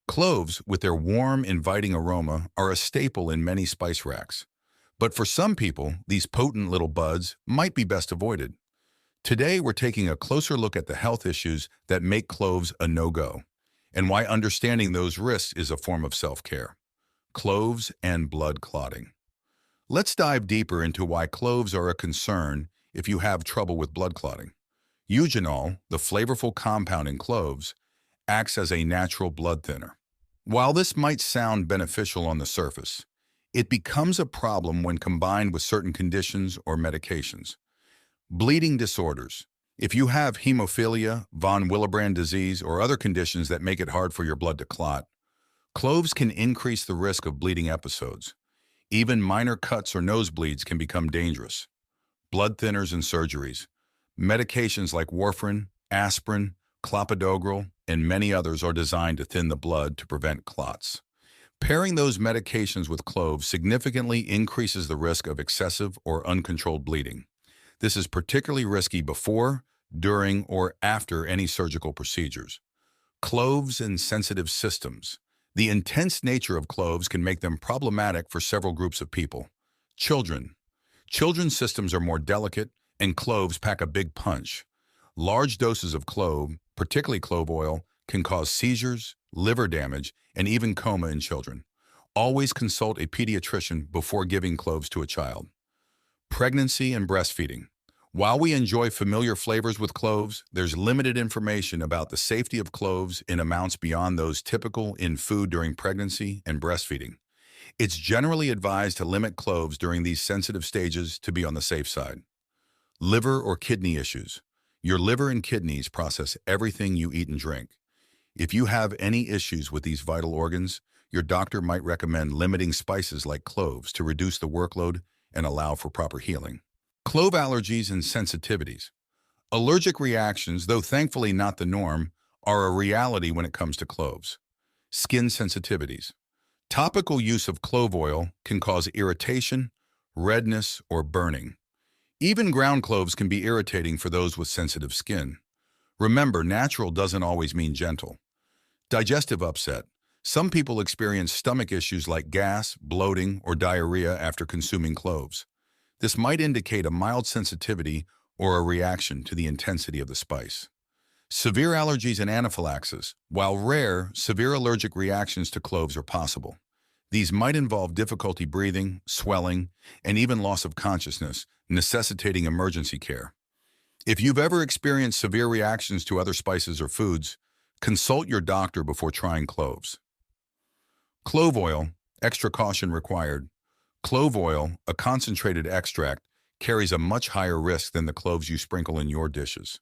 Cloves, with their warm, inviting aroma, are a staple in many spice racks. But for some people, these potent little buds might be best avoided. Today, we're taking a closer look at the health issues that make cloves a no-go, and why understanding those risks is a form of self-care. Cloves and blood clotting. Let's dive deeper into why cloves are a concern if you have trouble with blood clotting. Eugenol, the flavorful compound in cloves, acts as a natural blood thinner. While this might sound beneficial on the surface, it becomes a problem when combined with certain conditions or medications. Bleeding disorders. If you have hemophilia, von Willebrand disease, or other conditions that make it hard for your blood to clot, cloves can increase the risk of bleeding episodes. Even minor cuts or nosebleeds can become dangerous. Blood thinners and surgeries. Medications like warfarin, aspirin, clopidogrel, and many others are designed to thin the blood to prevent clots. Pairing those medications with cloves significantly increases the risk of excessive or uncontrolled bleeding. This is particularly risky before, during, or after any surgical procedures. Cloves and sensitive systems. The intense nature of cloves can make them problematic for several groups of people. Children. Children's systems are more delicate, and cloves pack a big punch. Large doses of clove, particularly clove oil, can cause seizures, liver damage, and even coma in children. Always consult a pediatrician before giving cloves to a child. Pregnancy and breastfeeding. While we enjoy familiar flavors with cloves, there's limited information about the safety of cloves in amounts beyond those typical in food during pregnancy and breastfeeding. It's generally advised to limit cloves during these sensitive stages to be on the safe side. Liver or kidney issues. Your liver and kidneys process everything you eat and drink. If you have any issues with these vital organs, your doctor might recommend limiting spices like cloves to reduce the workload and allow for proper healing. Clove allergies and sensitivities. Allergic reactions, though thankfully not the norm, are a reality when it comes to cloves. Skin sensitivities. Topical use of clove oil can cause irritation, redness, or burning. Even ground cloves can be irritating for those with sensitive skin. Remember, natural doesn't always mean gentle. Digestive upset. Some people experience stomach issues like gas, bloating, or diarrhea after consuming cloves. This might indicate a mild sensitivity or a reaction to the intensity of the spice. Severe allergies and anaphylaxis. While rare, severe allergic reactions to cloves are possible. These might involve difficulty breathing, swelling, and even loss of consciousness, necessitating emergency care. If you've ever experienced severe reactions to other spices or foods, consult your doctor before trying cloves. Clove oil, extra caution required. Clove oil, a concentrated extract, carries a much higher risk than the cloves you sprinkle in your dishes.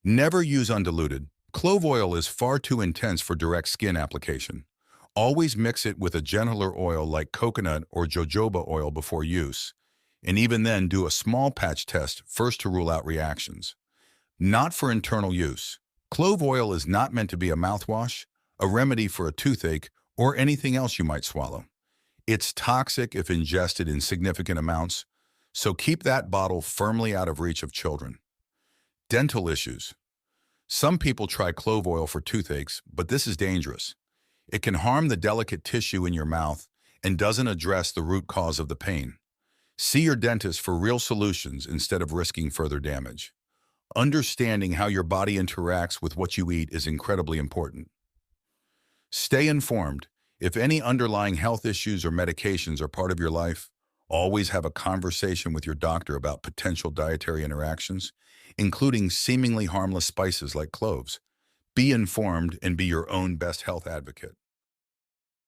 Never use undiluted. Clove oil is far too intense for direct skin application. Always mix it with a gentler oil like coconut or jojoba oil before use, and even then do a small patch test first to rule out reactions. Not for internal use. Clove oil is not meant to be a mouthwash, a remedy for a toothache, or anything else you might swallow. It's toxic if ingested in significant amounts, so keep that bottle firmly out of reach of children. Dental issues. Some people try clove oil for toothaches, but this is dangerous. It can harm the delicate tissue in your mouth and doesn't address the root cause of the pain. See your dentist for real solutions instead of risking further damage. Understanding how your body interacts with what you eat is incredibly important. Stay informed. If any underlying health issues or medications are part of your life, always have a conversation with your doctor about potential dietary interactions, including seemingly harmless spices like cloves. Be informed and be your own best health advocate.